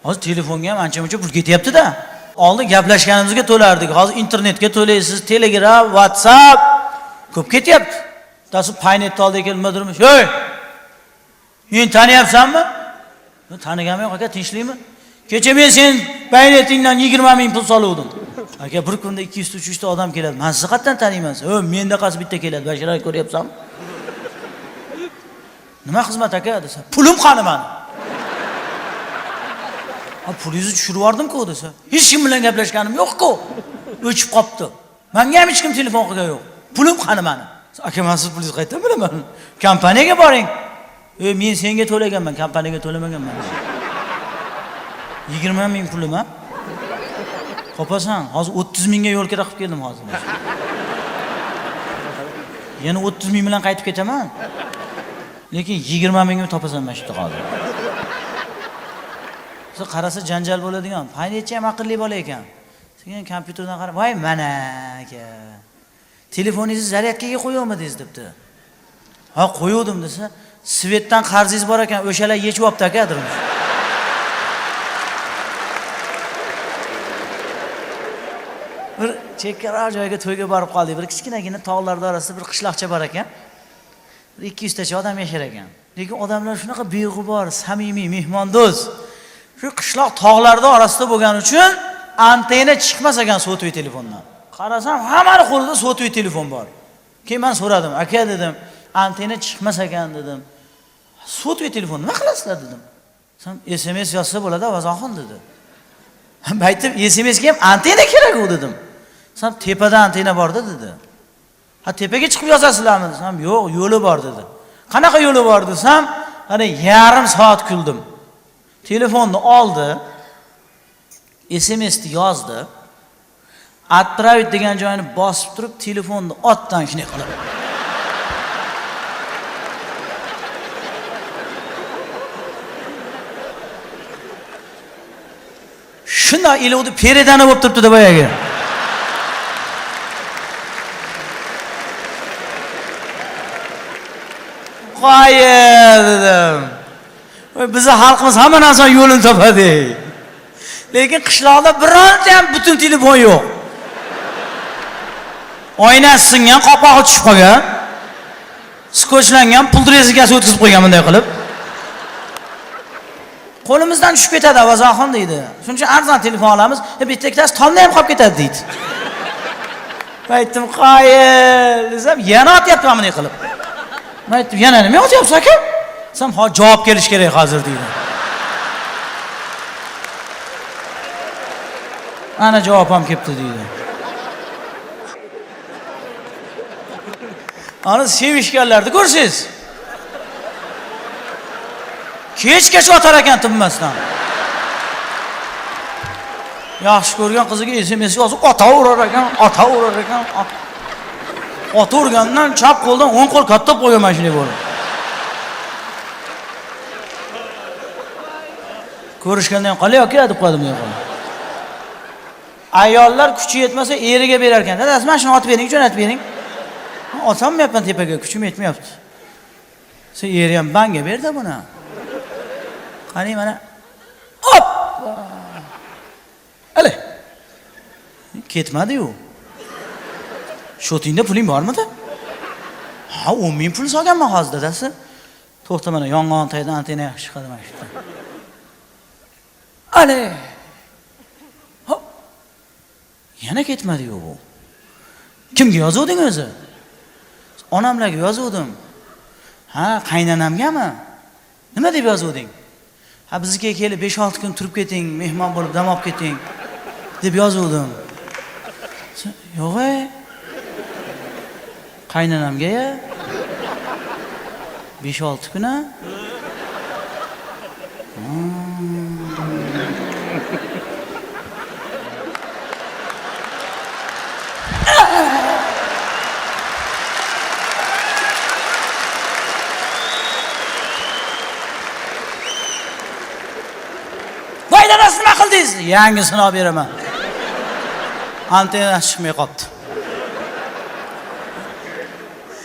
Hozir telefonga ham ancha-muncha pul ketyapti-da. Oldin gaplashganimizga to'lardik. Hozir internetga to'laysiz, Telegram, WhatsApp ko'p ketyapti. Dastur paynetni oldiga kelib nima durmish? "Hey! Men taniyapsanmi?" "Taniganim yo'q aka, tinchlikmi?" "Kecha men sen paynetingdan 20 ming pul soluvdim." "Aka, bir kunda 200-300 ta odam keladi. Men sizni qayerdan taniyman? Menda qasi bitta keladi. Bashara ko'ryapsanmi?" "Nima xizmat aka?" desa, "Pulim qani meni?" "Pulingizni tushirib yubordim-ku" desa, "Hech kim bilan gaplashganim yo'q-ku. O'chib qopti. Menga ham hech kim telefon qilgan yo'q. Pulim qani meni?" "Aka, men siz pulingizni qayerdan bilaman? Kompaniyaga boring." Men senga to'laganman, kompaniyaga to'lamaganman." 20 ming pulim ha? Qopasan, hozir 30 mingga yo'l kira qilib keldim hozir. Yana 30 ming bilan qaytib ketaman. Lekin 20 mingni topasan mana shu yerda hozir. Siz qarasa janjal bo'ladigan. Paynetchi ham aqlli bola ekan. Sen kompyuterdan qarab, "Voy, mana aka. Telefoningizni zaryadkaga qo'yovmidingiz?" debdi. "Ha, qo'yuvdim" desa, "Svetdan qarzingiz bor ekan, o'shalar yechib olibdi aka" dedim. Bir chekkaroq joyga to'yga borib qoldik. Bir kichkinagina tog'lar orasida bir qishloqcha bor ekan. 200 tacha odam yashar ekan. Lekin odamlar shunaqa beg'ubor, samimiy, mehmondo'st. Shu qishloq tog'larda orasida bo'lgani uchun antena chiqmas ekan sotuvey telefondan. Qarasam, hammaning qo'lida sotuvey telefon bor. Keyin men so'radim, "Aka" dedim, "antena chiqmas ekan" dedim. "Sotuvey telefon nima qilasizlar?" dedim. "Sen SMS yozsa bo'ladi, vazoxon" dedi. Men aytdim, "SMSga ham antena kerak-ku" dedim. "Sen tepada antena bor-da" dedi. "Ha, tepaga chiqib yozasizlarmi?" desam, "Yo'q, yo'li bor" dedi. "Qanaqa yo'li bor?" desam, "Ana yarim soat kuldim." Telefonni oldi, SMSni yozdi, "Отправить" degan joyini bosib turib, telefonni otdan shunday qilib. Shunday iluvdi, peredani bo'lib turibdi deb boyaga. "Qo'y" dedim. Bizning xalqimiz hamma narsa yo'lini topadi. Lekin qishloqda bironta ham butun telefon yo'q. Oynasi singan, qopqog'i tushib qolgan. Skochlangan, puldrezikasi o'tkazib qo'ygan bunday qilib. Qo'limizdan tushib ketadi, vazoxon deydi. Shuning uchun arzon telefon olamiz, bitta ikkitasi tomda ham qolib ketadi deydi. Aytdim, "Qo'y" desam, yana otyapman bunday qilib. Men aytdim, "Yana nima otyapsiz aka?" Desam, "Hozir javob kelish kerak hozir" deydi. Ana javob ham kelibdi deydi. Ana sevishganlarni ko'rsiz. Kech-kech otar ekan tinmasdan. Yaxshi ko'rgan qiziga SMS yozib otaverar ekan, otaverar ekan. Otavergandan chap qo'ldan 10 qo'l katta qo'ygan mashina bo'ldi. Ko'rishgandan qolay yoki deb qo'ydim men. Ayollar kuchi yetmasa eriga berar ekan. "Dadasi, mana shuni otib bering, jo'natib bering." "Ololmayapman tepaga, kuchim yetmayapti." Sen eri ham banga berdi buni. Qani mana. Hop! Ale. Ketmadi-yu. Shotingda puling bormidi? "Ha, 10 ming pul solganman hozir dadasi." "To'xta, mana yong'on taydan antena yaxshi chiqadi mana shu yerda." Ale. Hop. Yana ketmadi-yu bu. "Kimga yozuvding o'zi?" "Onamlarga yozuvdim." "Ha, qaynonamgami? Nima deb yozuvding?" "Ha, bizga kelib 5-6 kun turib keting, mehmon bo'lib dam olib keting" deb yozuvdim. "Yo'q-ey. Qaynonamga-ya 5-6 kun ha?" "Voy dadasi, nima qildingiz?" "Yangisini olib beraman." Antena chiqmay qolibdi.